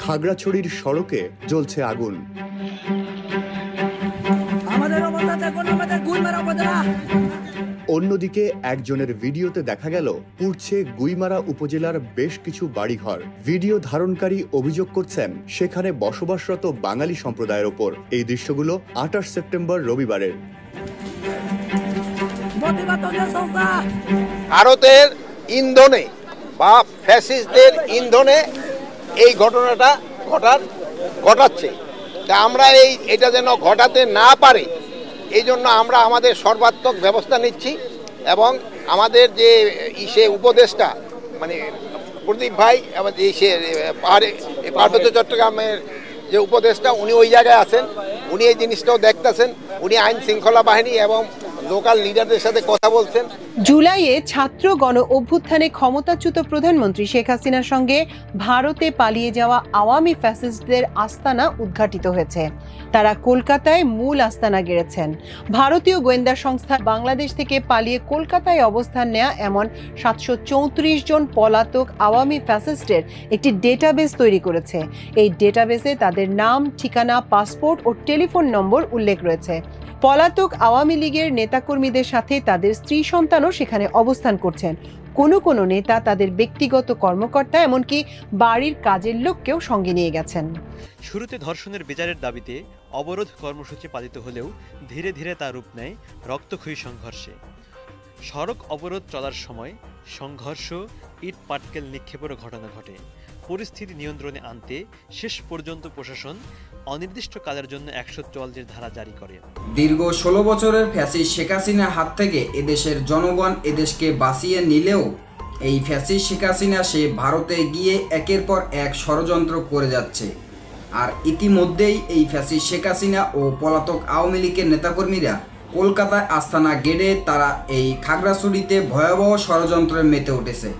খাগড়াছড়ির সড়কে জ্বলছে আগুন। অন্যদিকে একজনের ভিডিওতে দেখা গেল পুড়ছে গুইমারা উপজেলার বেশ কিছু বাড়িঘর। ভিডিও ধারণকারী অভিযোগ করছেন সেখানে বসবাসরত বাঙালি সম্প্রদায়ের ওপর। এই দৃশ্যগুলো 28 সেপ্টেম্বর রবিবারের। ভারতের ইন্ধনে বা ফ্যাসিস্টদের ইন্ধনে এই ঘটনাটা ঘটাচ্ছে। তা আমরা এটা যেন ঘটাতে না পারে এই জন্য আমরা আমাদের সর্বাত্মক ব্যবস্থা নিচ্ছি এবং আমাদের যে উপদেষ্টা মানে প্রদীপ ভাই এবং পার্বত্য চট্টগ্রামের যে উপদেষ্টা উনি ওই জায়গায় আছেন, উনি এই জিনিসটাও দেখতেছেন, উনি আইন শৃঙ্খলা বাহিনী এবং লোকাল লিডারদের সাথে কথা বলছেন। জুলাইয়ে ছাত্র গণ অভ্যুত্থানে ক্ষমতাচ্যুত প্রধানমন্ত্রী শেখ হাসিনার সঙ্গে ভারতে পালিয়ে যাওয়া আওয়ামী ফ্যাসিস্টদের আস্তানা উদ্ঘাটিত হয়েছে। তারা কলকাতায় মূল আস্তানা গেড়েছেন। ভারতীয় গোয়েন্দা সংস্থা বাংলাদেশ থেকে পালিয়ে কলকাতায় অবস্থান নেয়া এমন 734 জন পলাতক আওয়ামী ফ্যাসিস্টের একটি ডেটাবেস তৈরি করেছে। এই ডেটাবেসে তাদের নাম, ঠিকানা, পাসপোর্ট ও টেলিফোন নম্বর উল্লেখ রয়েছে। পলাতক আওয়ামী লীগের নেতাকর্মীদের সাথে তাদের স্ত্রী সন্তানও সেখানে অবস্থান করছেন। কোনো নেতা তাদের ব্যক্তিগত কর্মকর্তা এমনকি বাড়ির কাজের লোককেও সঙ্গে নিয়ে গেছেন। শুরুতে ধর্ষণের বিচারের দাবিতে অবরোধ কর্মসূচি পালিত হলেও ধীরে ধীরে তা রূপ নেয় রক্তক্ষয়ী সংঘর্ষে। সড়ক অবরোধ চলার সময় সংঘর্ষ, ইট পাটকেল নিক্ষেপেরও ঘটনা ঘটে। পরিস্থিতি নিয়ন্ত্রণে আনতে শেষ পর্যন্ত প্রশাসন অনির্দিষ্টকালের জন্য 144 ধারা জারি করে। দীর্ঘ 16 বছরের ফ্যাসিস্ট শেখ হাসিনার হাত থেকে এদেশের জনগণ এদেশকে বাঁচিয়ে নিলেও এই ফ্যাসিস্ট শেখ হাসিনা সে ভারতে গিয়ে একের পর এক ষড়যন্ত্র করে যাচ্ছে। আর ইতিমধ্যেই এই ফ্যাসিস্ট শেখ হাসিনা ও পলাতক আওয়ামী লীগের নেতাকর্মীরা কলকাতায় আস্তানা গেড়ে তারা এই খাগড়াছড়িতে ভয়াবহ ষড়যন্ত্রে মেতে উঠেছে।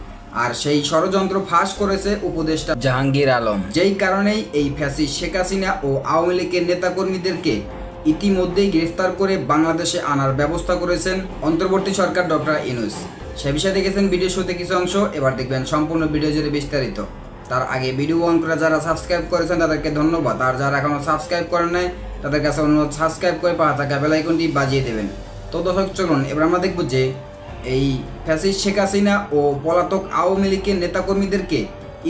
আর সেই ষড়যন্ত্র ফাঁস করেছে উপদেষ্টা জাহাঙ্গীর আলম, যেই কারণেই এই ফ্যাসিস্ট শেখ হাসিনা ও আওয়ামী লীগের নেতাকর্মীদেরকে ইতিমধ্যেই গ্রেফতার করে বাংলাদেশে আনার ব্যবস্থা করেছেন অন্তর্বর্তী সরকার ডক্টর ইউনূস। সে বিষয়ে দেখেছেন ভিডিও শুরুতে কিছু অংশ, এবার দেখবেন সম্পূর্ণ ভিডিও জুড়ে বিস্তারিত। তার আগে ভিডিও অন করে যারা সাবস্ক্রাইব করেছেন তাদেরকে ধন্যবাদ, আর যারা এখনও সাবস্ক্রাইব করেন নাই তাদের কাছে অনুরোধ সাবস্ক্রাইব করে পাশে থাকা বেল আইকনটি বাজিয়ে দেবেন। তো দর্শক চলুন এবার আমরা দেখব যে এই ফ্যাসিস্ট শেখ হাসিনা ও পলাতক আওয়ামী লীগের নেতাকর্মীদেরকে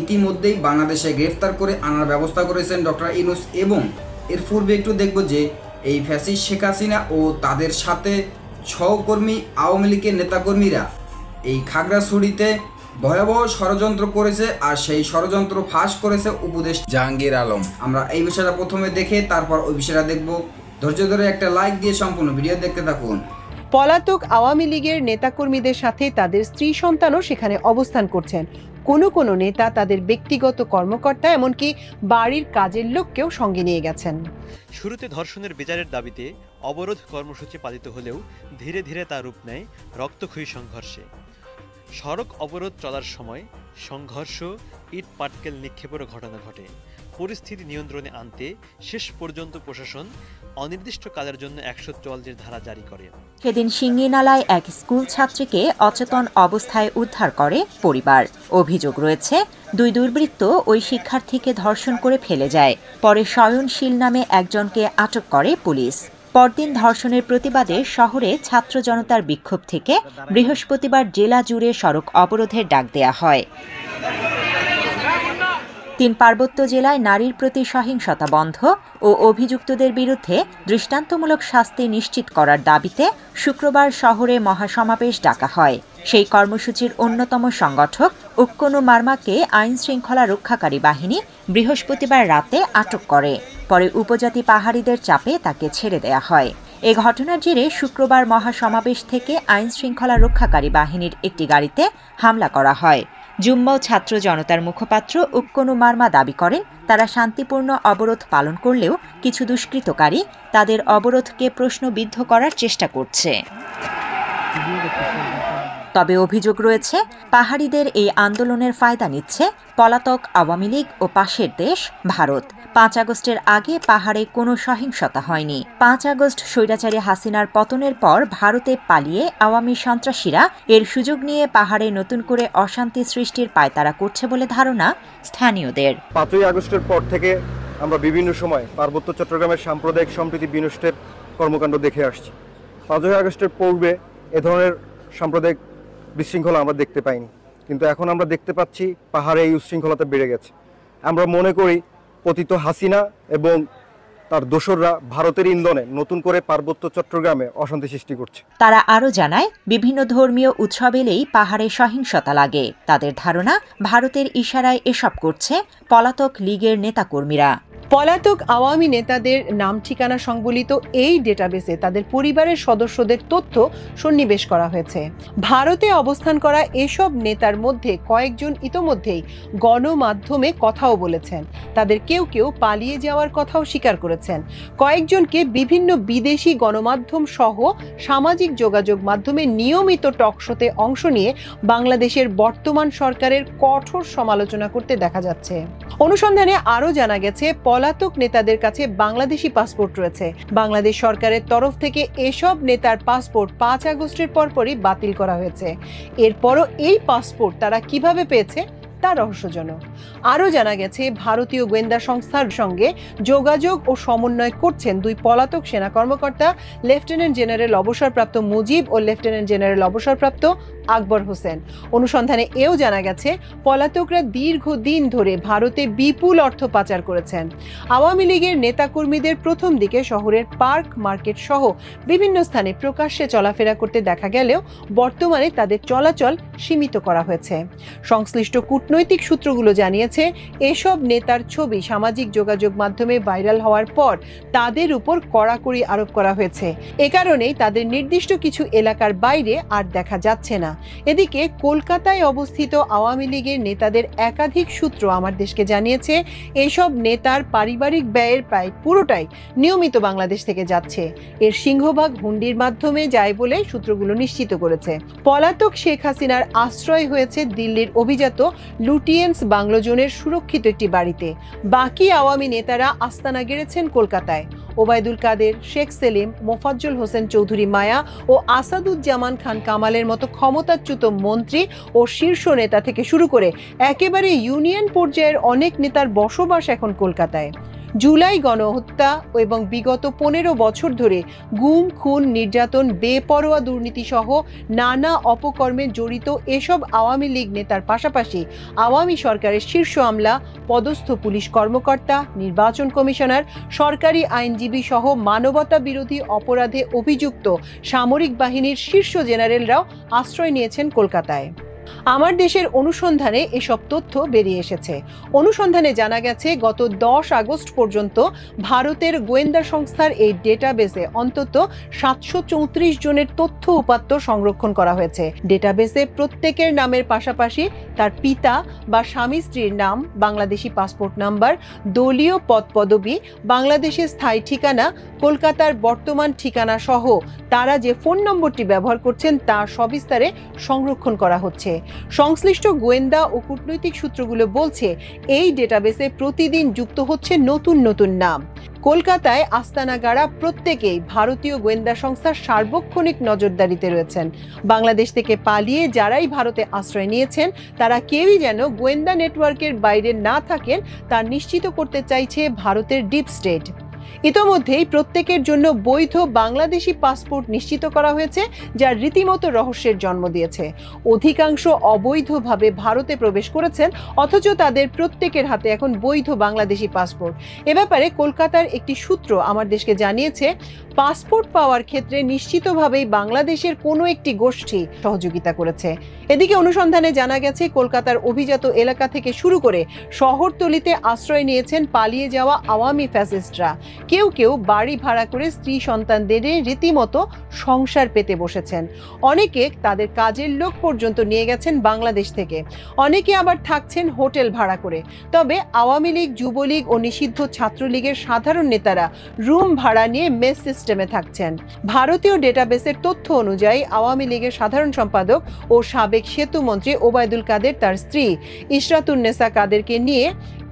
ইতিমধ্যেই বাংলাদেশে গ্রেফতার করে আনার ব্যবস্থা করেছেন ডক্টর ইউনূস। এবং এর পূর্বে একটু দেখব যে এই ফ্যাসিস্ট শেখ হাসিনা ও তাদের সাথে সহকর্মী আওয়ামী লীগের নেতাকর্মীরা এই খাগড়াছড়িতে ভয়াবহ ষড়যন্ত্র করেছে, আর সেই ষড়যন্ত্র ফাঁস করেছে উপদেষ্টা জাহাঙ্গীর আলম। আমরা এই বিষয়টা প্রথমে দেখে তারপর ওই বিষয়টা দেখব। ধৈর্য ধরে একটা লাইক দিয়ে সম্পূর্ণ ভিডিও দেখতে থাকুন। পলাতক আওয়ামী লীগের নেতাকর্মীদের সাথে তাদের স্ত্রী সন্তানও সেখানে অবস্থান করছেন। কোনো নেতা তাদের ব্যক্তিগত কর্মকর্তা এমনকি বাড়ির কাজের লোককেও সঙ্গে নিয়ে গেছেন। শুরুতে ধর্ষণের বিচারের দাবিতে অবরোধ কর্মসূচি পালিত হলেও ধীরে ধীরে তা রূপ নেয় রক্তক্ষয়ী সংঘর্ষে। সড়ক অবরোধ চলার সময় সংঘর্ষ, ইট পাটকেল নিক্ষেপেরও ঘটনা ঘটে। পরিস্থিতি নিয়ন্ত্রণে আনতে শেষ পর্যন্ত প্রশাসন অনির্দিষ্টকালের জন্য 144 ধারা জারি করে। সেদিন সিঙ্গিনালায় এক স্কুল ছাত্রীকে অচেতন অবস্থায় উদ্ধার করে পরিবার। অভিযোগ রয়েছে দুই দুর্বৃত্ত ওই শিক্ষার্থীকে ধর্ষণ করে ফেলে যায়। পরে শয়নশীল নামে একজনকে আটক করে পুলিশ। পরদিন ধর্ষণের প্রতিবাদে শহরে ছাত্র জনতার বিক্ষোভ থেকে বৃহস্পতিবার জেলা জুড়ে সড়ক অবরোধের ডাক দেয়া হয়। 3 পার্বত্য জেলায় নারীর প্রতি সহিংসতা বন্ধ ও অভিযুক্তদের বিরুদ্ধে দৃষ্টান্তমূলক শাস্তি নিশ্চিত করার দাবিতে শুক্রবার শহরে মহাসমাবেশ ডাকা হয়। সেই কর্মসূচির অন্যতম সংগঠক উক্কনু মারমাকে আইন শৃঙ্খলা রক্ষাকারী বাহিনী বৃহস্পতিবার রাতে আটক করে। পরে উপজাতি পাহাড়িদের চাপে তাকে ছেড়ে দেয়া হয়। এ ঘটনার জেরে শুক্রবার মহাসমাবেশ থেকে আইন শৃঙ্খলা রক্ষাকারী বাহিনীর একটি গাড়িতে হামলা করা হয়। জুম্মাও ছাত্র জনতার মুখপাত্র উক্কনু মারমা দাবি করেন, তারা শান্তিপূর্ণ অবরোধ পালন করলেও কিছু দুষ্কৃতকারী তাদের অবরোধকে প্রশ্নবিদ্ধ করার চেষ্টা করছে। তবে অভিযোগ রয়েছে, পাহাড়িদের এই আন্দোলনের ফায়দা নিচ্ছে পলাতক আওয়ামী লীগ ও পাশের দেশ ভারত। 5 আগস্টের আগে পাহাড়ে কোনো সহিংসতা হয়নি। 5 আগস্ট স্বৈরাচারী হাসিনার পতনের পর ভারতে পালিয়ে আওয়ামী সন্ত্রাসীরা এর সুযোগ নিয়ে পাহাড়ে নতুন করে অশান্তি সৃষ্টির পায়তারা করছে বলে ধারণা স্থানীয়দের। 5 আগস্টের পর থেকে আমরা বিভিন্ন সময় পার্বত্য চট্টগ্রামের সাম্প্রদায়িক সম্প্রীতি বিনষ্টের কর্মকাণ্ড দেখে আসছি। 5 আগস্টের পূর্বে এ ধরনের সাম্প্রদায়িক বিশৃঙ্খলা আমরা দেখতে পাইনি, কিন্তু এখন আমরা দেখতে পাচ্ছি পাহাড়ে এই উচ্ছৃঙ্খলতা বেড়ে গেছে। আমরা মনে করি পতিত হাসিনা এবং তার দোসররা ভারতের ইন্ধনে নতুন করে পার্বত্য চট্টগ্রামে অশান্তি সৃষ্টি করছে। তারা আরও জানায়, বিভিন্ন ধর্মীয় উৎসব এলেই পাহাড়ে সহিংসতা লাগে। তাদের ধারণা, ভারতের ইশারায় এসব করছে পলাতক লীগের নেতাকর্মীরা। পলাতক আওয়ামী নেতাদের নাম ঠিকানা সংবলিত এই ডেটাবেসে তাদের পরিবারের সদস্যদের তথ্য সন্নিবেশ করা হয়েছে। ভারতে অবস্থান করা এসব নেতার মধ্যে কয়েকজন ইতোমধ্যেই গণমাধ্যমে কথাও বলেছেন। তাদের কেউ কেউ পালিয়ে যাওয়ার কথাও স্বীকার করেছেন। কয়েকজনকে বিভিন্ন বিদেশি গণমাধ্যম সহ সামাজিক যোগাযোগ মাধ্যমে নিয়মিত টকশোতে অংশ নিয়ে বাংলাদেশের বর্তমান সরকারের কঠোর সমালোচনা করতে দেখা যাচ্ছে। অনুসন্ধানে আরও জানা গেছে, পলাতক নেতাদের কাছে বাংলাদেশি পাসপোর্ট রয়েছে। বাংলাদেশ সরকারের তরফ থেকে এসব নেতার পাসপোর্ট 5 আগস্টের পরপরই বাতিল করা হয়েছে। এরপরও এই পাসপোর্ট তারা কিভাবে পেয়েছে তা রহস্যজনক। আরও জানা গেছে, ভারতীয় গোয়েন্দা সংস্থার সঙ্গে যোগাযোগ ও সমন্বয় করছেন 2 পলাতক সেনা কর্মকর্তা, লেফটেন্যান্ট জেনারেল অবসরপ্রাপ্ত মুজিব ও লেফটেন্যান্ট জেনারেল অবসরপ্রাপ্ত আকবর হোসেন। অনুসন্ধানে এও জানা গেছে, পলাতকরা দীর্ঘদিন ধরে ভারতে বিপুল অর্থ পাচার করেছেন। আওয়ামী লীগের নেতাকর্মীদের প্রথম দিকে শহরের পার্ক, মার্কেট সহ বিভিন্ন স্থানে প্রকাশ্যে চলাফেরা করতে দেখা গেলেও বর্তমানে তাদের চলাচল সীমিত করা হয়েছে। সংশ্লিষ্ট কূটনৈতিক সূত্রগুলো জানিয়েছে, এসব নেতার ছবি সামাজিক যোগাযোগ মাধ্যমে ভাইরাল হওয়ার পর তাদের উপর কড়াকড়ি আরোপ করা হয়েছে। এ কারণেই তাদের নির্দিষ্ট কিছু এলাকার বাইরে আর দেখা যাচ্ছে না। এদিকে কলকাতায় অবস্থিত আওয়ামী লীগের নেতাদের একাধিক সূত্র আমার দেশকে জানিয়েছে, এসব নেতার পারিবারিক ব্যয়ের প্রায় পুরোটাই নিয়মিত বাংলাদেশ থেকে যাচ্ছে। এর সিংহভাগ হুন্ডির মাধ্যমে যায় বলে সূত্রগুলো নিশ্চিত করেছে। পলাতক শেখ হাসিনার আশ্রয় হয়েছে দিল্লির অভিজাত লুটিয়েন্স বাংলো জোনের সুরক্ষিত একটি বাড়িতে। বাকি আওয়ামী নেতারা আস্তানা গেড়েছেন কলকাতায়। ওবায়দুল কাদের, শেখ সেলিম, মোফাজ্জল হোসেন চৌধুরী মায়া ও আসাদুজ্জামান খান কামালের মতো ক্ষমতাচ্যুত মন্ত্রী ও শীর্ষ নেতা থেকে শুরু করে একেবারে ইউনিয়ন পর্যায়ের অনেক নেতার বসবাস এখন কলকাতায়। জুলাই গণহত্যা এবং বিগত 15 বছর ধরে গুম, খুন, নির্যাতন, বেপরোয়া দুর্নীতি সহ নানা অপকর্মে জড়িত এসব আওয়ামী লীগ নেতার পাশাপাশি আওয়ামী সরকারের শীর্ষ আমলা, পদস্থ পুলিশ কর্মকর্তা, নির্বাচন কমিশনার, সরকারি আইনজীবী সহ মানবতা বিরোধী অপরাধে অভিযুক্ত সামরিক বাহিনীর শীর্ষ জেনারেলরাও আশ্রয় নিয়েছেন কলকাতায়। আমার দেশের অনুসন্ধানে এসব তথ্য বেরিয়ে এসেছে। অনুসন্ধানে জানা গেছে, গত 10 আগস্ট পর্যন্ত ভারতের গোয়েন্দা সংস্থার এই ডেটাবেসে অন্তত 734 জনের তথ্য উপাত্ত সংরক্ষণ করা হয়েছে। ডেটাবেসে প্রত্যেকের নামের পাশাপাশি তার পিতা বা স্বামী স্ত্রীর নাম, বাংলাদেশি পাসপোর্ট নাম্বার, দলীয় পদপদবি, বাংলাদেশের স্থায়ী ঠিকানা, কলকাতার বর্তমান ঠিকানা সহ তারা যে ফোন নম্বরটি ব্যবহার করছেন তা সবিস্তারে সংরক্ষণ করা হচ্ছে। সংশ্লিষ্ট গোয়েন্দা ও কূটনৈতিক সূত্রগুলো বলছে, এই ডেটাবেসে প্রতিদিন যুক্ত হচ্ছে নতুন নতুন নাম। কলকাতায় আস্তানা গাড়া প্রত্যেকেই ভারতীয় গোয়েন্দা সংস্থার সার্বক্ষণিক নজরদারিতে রয়েছেন। বাংলাদেশ থেকে পালিয়ে যারাই ভারতে আশ্রয় নিয়েছেন তারা কেউই যেন গোয়েন্দা নেটওয়ার্কের বাইরে না থাকেন তা নিশ্চিত করতে চাইছে ভারতের ডিপ স্টেট। ইতোমধ্যেই প্রত্যেকের জন্য বৈধ বাংলাদেশি পাসপোর্ট নিশ্চিত করা হয়েছে, যা রীতিমতো রহস্যের জন্ম দিয়েছে। অধিকাংশ অবৈধভাবে ভারতে প্রবেশ করেছেন, অথচ তাদের প্রত্যেকের হাতে এখন বৈধ বাংলাদেশি পাসপোর্ট। এ ব্যাপারে কলকাতার একটি সূত্র আমার দেশকে জানিয়েছে, পাসপোর্ট পাওয়ার ক্ষেত্রে নিশ্চিতভাবেই বাংলাদেশের কোনো একটি গোষ্ঠী সহযোগিতা করেছে। এদিকে অনুসন্ধানে জানা গেছে, কলকাতার অভিজাত এলাকা থেকে শুরু করে শহরতলিতে আশ্রয় নিয়েছেন পালিয়ে যাওয়া আওয়ামী ফ্যাসিস্টরা। কেউ কেউ বাড়ি ভাড়া করে স্ত্রী সন্তানদের রীতিমতো সংসার পেতে বসেছেন। অনেকে তাদের কাজের লোক পর্যন্ত নিয়ে গেছেন বাংলাদেশ থেকে। অনেকে আবার থাকছেন হোটেল ভাড়া করে। তবে আওয়ামী লীগ, যুবলীগ ও নিষিদ্ধ ছাত্রলীগের সাধারণ নেতারা রুম ভাড়া নিয়ে মেস সিস্টেমে থাকছেন। ভারতীয় ডেটাবেসের তথ্য অনুযায়ী আওয়ামী লীগের সাধারণ সম্পাদক ও সাবেক সেতু মন্ত্রী ওবায়দুল কাদের তার স্ত্রী ইশরাতুন্নেসা কাদেরকে নিয়ে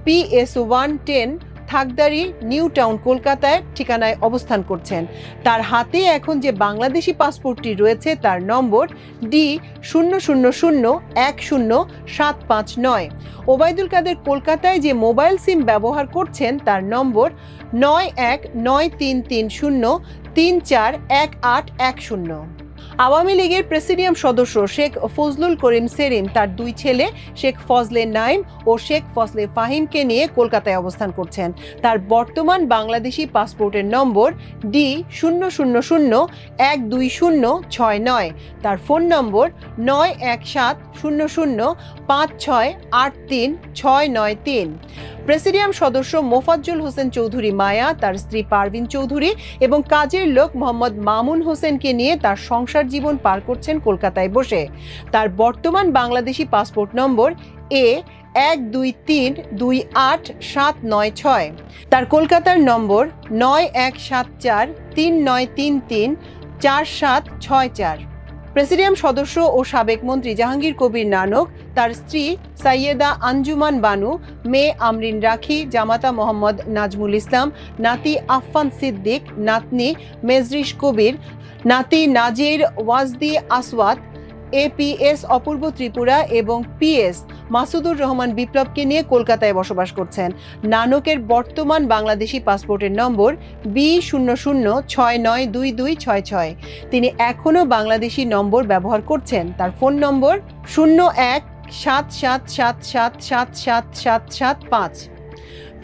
PS-110 থাকদারি নিউ টাউন কলকাতায় ঠিকানায় অবস্থান করছেন। তার হাতে এখন যে বাংলাদেশি পাসপোর্টটি রয়েছে তার নম্বর D00010759। ওবায়দুল কাদের কলকাতায় যে মোবাইল সিম ব্যবহার করছেন তার নম্বর 919330341810। আওয়ামী লীগের প্রেসিডিয়াম সদস্য শেখ ফজলুল করিম সেলিম তার দুই ছেলে শেখ ফজলে নাইম ও শেখ ফজলে ফাহিমকে নিয়ে কলকাতায় অবস্থান করছেন। তার বর্তমান বাংলাদেশি পাসপোর্টের নম্বর D00120069। তার ফোন নম্বর 917005683693। প্রেসিডিয়াম সদস্য মোফাজ্জল হোসেন চৌধুরী মায়া, তার স্ত্রী পারভিন চৌধুরী এবং কাজের লোক মোহাম্মদ মামুন হোসেনকে নিয়ে তার সংসার জীবন পার করছেন কলকাতায় বসে। তার বর্তমান বাংলাদেশি পাসপোর্ট নম্বর A123289796। তার কলকাতার নম্বর 917439334764। প্রেসিডিয়াম সদস্য ও সাবেক মন্ত্রী জাহাঙ্গীর কবির নানক, তার স্ত্রী সাইয়েদা আঞ্জুমান বানু, মেয়ে আমরিন রাখি, জামাতা মোহাম্মদ নাজমুল ইসলাম, নাতি আফফান সিদ্দিক, নাতনি মেজরিশ কবির, নাতি নাজির ওয়াজদি আসওয়াত, APS অপূর্ব ত্রিপুরা এবং PS মাসুদুর রহমান বিপ্লবকে নিয়ে কলকাতায় বসবাস করছেন। নানকের বর্তমান বাংলাদেশি পাসপোর্টের নম্বর B00692266। তিনি এখনও বাংলাদেশি নম্বর ব্যবহার করছেন। তার ফোন নম্বর 0177777775।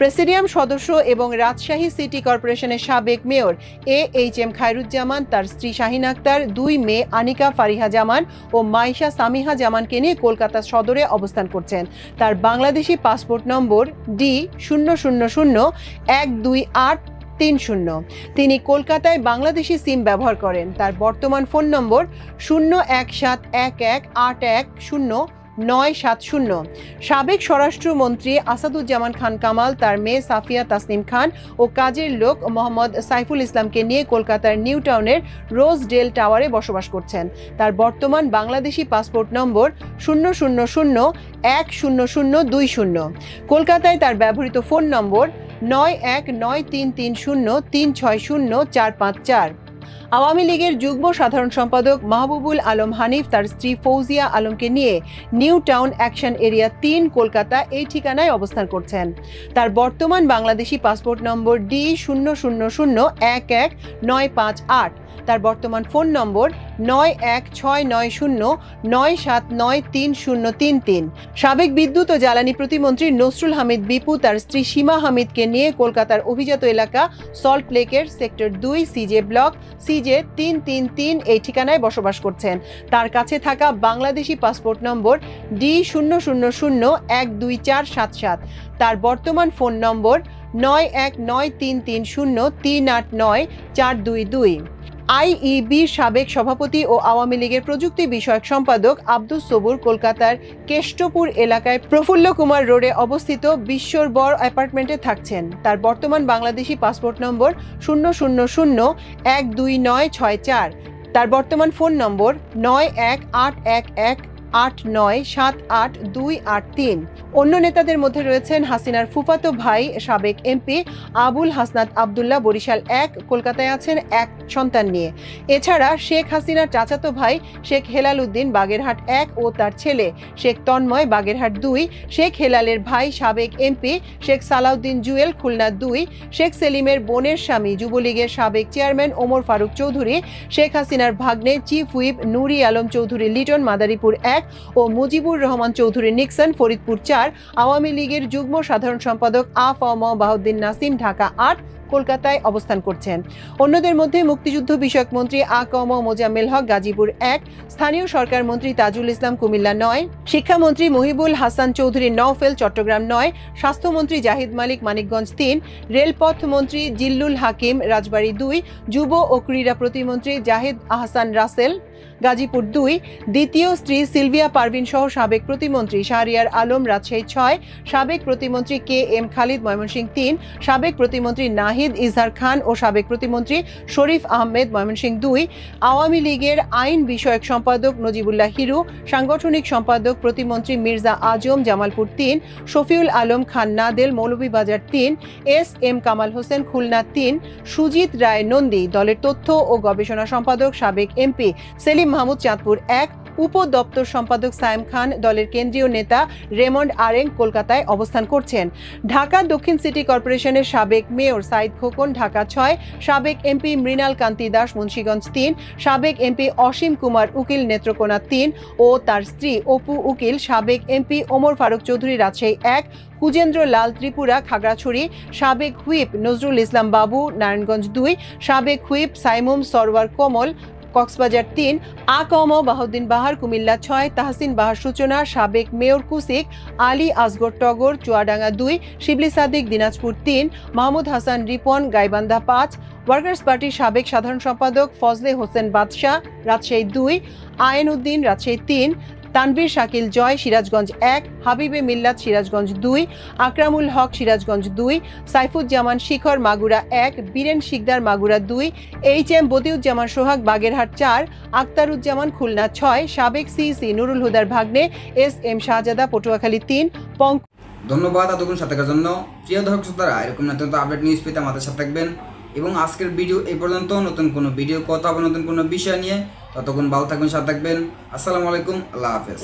প্রেসিডিয়াম সদস্য এবং রাজশাহী সিটি কর্পোরেশনের সাবেক মেয়র AHM খায়রুজ্জামান, তার স্ত্রী শাহিন আক্তার, দুই মেয়ে আনিকা ফারিহা জামান ও মাইশা সামিহা জামানকে নিয়ে কলকাতা সদরে অবস্থান করছেন। তার বাংলাদেশি পাসপোর্ট নম্বর D00012830। তিনি কলকাতায় বাংলাদেশি সিম ব্যবহার করেন। তার বর্তমান ফোন নম্বর 017111810970। সাবেক স্বরাষ্ট্রমন্ত্রী আসাদুজ্জামান খান কামাল, তার মেয়ে সাফিয়া তাসনিম খান ও কাজের লোক মোহাম্মদ সাইফুল ইসলামকে নিয়ে কলকাতার নিউ টাউনের রোজ ডেল টাওয়ারে বসবাস করছেন। তার বর্তমান বাংলাদেশি পাসপোর্ট নম্বর 00010020। কলকাতায় তার ব্যবহৃত ফোন নম্বর 91933303604554। আওয়ামী লীগের যুগ্ম সাধারণ সম্পাদক মাহবুবুল আলম হানিফ, তার স্ত্রী ফৌজিয়া আলমকে নিয়ে new town action area 3 Kolkata এই ঠিকানায় অবস্থান করছেন। তার বর্তমান বাংলাদেশি পাসপোর্ট নম্বর D00011958। তার বর্তমান ফোন নম্বর 916909793033। সাবেক বিদ্যুৎ ও জ্বালানি প্রতিমন্ত্রী নসরুল হামিদ বিপু, তার স্ত্রী সীমা হামিদকে নিয়ে কলকাতার অভিজাত এলাকা সল্ট লেকের সেক্টর 2 CJ ব্লক CJ 333 এই ঠিকানায় বসবাস করছেন। তার কাছে থাকা বাংলাদেশি পাসপোর্ট নম্বর D00012477। তার বর্তমান ফোন নম্বর 919333038942। IEBর সাবেক সভাপতি ও আওয়ামী লীগের প্রযুক্তি বিষয়ক সম্পাদক আব্দুস সবুর কলকাতার কেষ্টপুর এলাকায় প্রফুল্ল কুমার রোডে অবস্থিত বিশ্বর অ্যাপার্টমেন্টে থাকছেন। তার বর্তমান বাংলাদেশি পাসপোর্ট নম্বর 00012964। তার বর্তমান ফোন নম্বর 918118978283। অন্য নেতাদের মধ্যে রয়েছেন হাসিনার ফুফাতো ভাই সাবেক MP আবুল হাসনাত আবদুল্লাহ, বরিশাল 1 কলকাতায় আছেন এক সন্তান নিয়ে। এছাড়া শেখ হাসিনার চাচাতো ভাই শেখ হেলাল উদ্দিন বাগেরহাট 1 ও তার ছেলে শেখ তন্ময় বাগেরহাট 2, শেখ হেলালের ভাই সাবেক MP শেখ সালাউদ্দিন জুয়েল খুলনা 2, শেখ সেলিমের বোনের স্বামী যুবলীগের সাবেক চেয়ারম্যান ওমর ফারুক চৌধুরী, শেখ হাসিনার ভাগ্নে চিফ হুইপ নুরি আলম চৌধুরী লিটন মাদারীপুর 1 ও মুজিবুর রহমান চৌধুরী নিক্সন ফরিদপুর 4। আওয়ামী লীগের যুগ্ম সাধারণ সম্পাদক আ.ফ.ম. বাহাউদ্দিন নাসিম ঢাকা 8 কলকাতায় অবস্থান করছেন। অন্যদের মধ্যে মুক্তিযুদ্ধ বিষয়ক মন্ত্রী আ.ক.ম. মোজাম্মেল হক গাজীপুর 1, স্থানীয় সরকার মন্ত্রী তাজুল ইসলাম কুমিল্লা 9, শিক্ষামন্ত্রী মহিবুল হাসান চৌধুরী নওফেল চট্টগ্রাম 9, স্বাস্থ্যমন্ত্রী জাহিদ মালিক মানিকগঞ্জ 3, রেলপথ মন্ত্রী জিল্লুল হাকিম রাজবাড়ী 2, যুব ও ক্রীড়া প্রতিমন্ত্রী জাহিদ আহসান রাসেল গাজীপুর 2, দ্বিতীয় স্ত্রী সিলভিয়া পারভিন সহ সাবেক প্রতিমন্ত্রী শাহরিয়ার আলম রাজশাহী 6, সাবেক প্রতিমন্ত্রী কে এম খালিদ ময়মনসিংহ 3, সাবেক প্রতিমন্ত্রী নাহিদ ইজহার খান ও সাবেক প্রতিমন্ত্রী শরীফ আহমেদ ময়মনসিংহ 2, আওয়ামী লীগের আইন বিষয়ক সম্পাদক নজিবুল্লাহ হিরু, সাংগঠনিক সম্পাদক প্রতিমন্ত্রী মির্জা আজম জামালপুর 3, শফিউল আলম খান নাদেল মৌলভীবাজার 3, এস এম কামাল হোসেন খুলনা 3, সুজিত রায় নন্দী দলের তথ্য ও গবেষণা সম্পাদক সাবেক এমপি সেলিম মাহমুদ চাঁদপুর 1, উপদপ্তর সম্পাদক সায়েম খান দলের কেন্দ্রীয় নেতা রেমন্ড আরেং কলকাতায় অবস্থান করছেন। ঢাকা দক্ষিণ সিটি কর্পোরেশনের সাবেক মেয়র সাইদ খোকন ঢাকা 6, সাবেক এমপি মৃণাল কান্তি দাস মুন্সিগঞ্জ 3, সাবেক এমপি অসীম কুমার উকিল নেত্রকোনা 3 ও তার স্ত্রী অপু উকিল, সাবেক এমপি ওমর ফারুক চৌধুরী রাজশাহী 1, কুজেন্দ্র লাল ত্রিপুরা খাগড়াছড়ি, সাবেক হুইপ নজরুল ইসলাম বাবু নারায়ণগঞ্জ 2, সাবেক হুইপ সাইমুম সরওয়ার কমল কক্সবাজার 3, আকম বাহুদ্দিন বাহার কুমিল্লা 6, তাহসিন বাহার সূচনা, সাবেক মেয়র কুসিক আলী আসগর টগর চুয়াডাঙ্গা 2, শিবলি সাদিক দিনাজপুর 3, মাহমুদ হাসান রিপন গাইবান্ধা 5, ওয়ার্কার্স পার্টির সাবেক সাধারণ সম্পাদক ফজলে হোসেন বাদশাহ রাজশাহী 2, আয়েন উদ্দিন রাজশাহী 3, তানভীর শাকিল জয় সিরাজগঞ্জ 1, হাবিবে মিল্লাত সিরাজগঞ্জ 2, আকরামুল হক সিরাজগঞ্জ 2, সাইফুজ্জামান শিখর মাগুরা 1, বীরেন শিকদার মাগুরা 2, এইচ এম বদিউজ্জামান সোহাগ বাগেরহাট 4, আক্তারুজ্জামান খুলনা 6, সাবেক সিসি নুরুল হুদার ভাগ্নে এস এম শাহজাদা পটুয়াখালী 3, ধন্যবাদ এতক্ষণ সাথে থাকার জন্য। প্রিয় দর্শক শ্রোতারা, এরকম নতুন আপডেট নিউজ পেতে আমাদের সাথে থাকবেন এবং আজকের ভিডিও এই পর্যন্ত। নতুন কোনো ভিডিও কথা হবে নতুন কোনো বিষয় নিয়ে, ততক্ষণ ভালো থাকবেন, সাথে থাকবেন। আসসালামু আলাইকুম, আল্লাহ হাফেজ।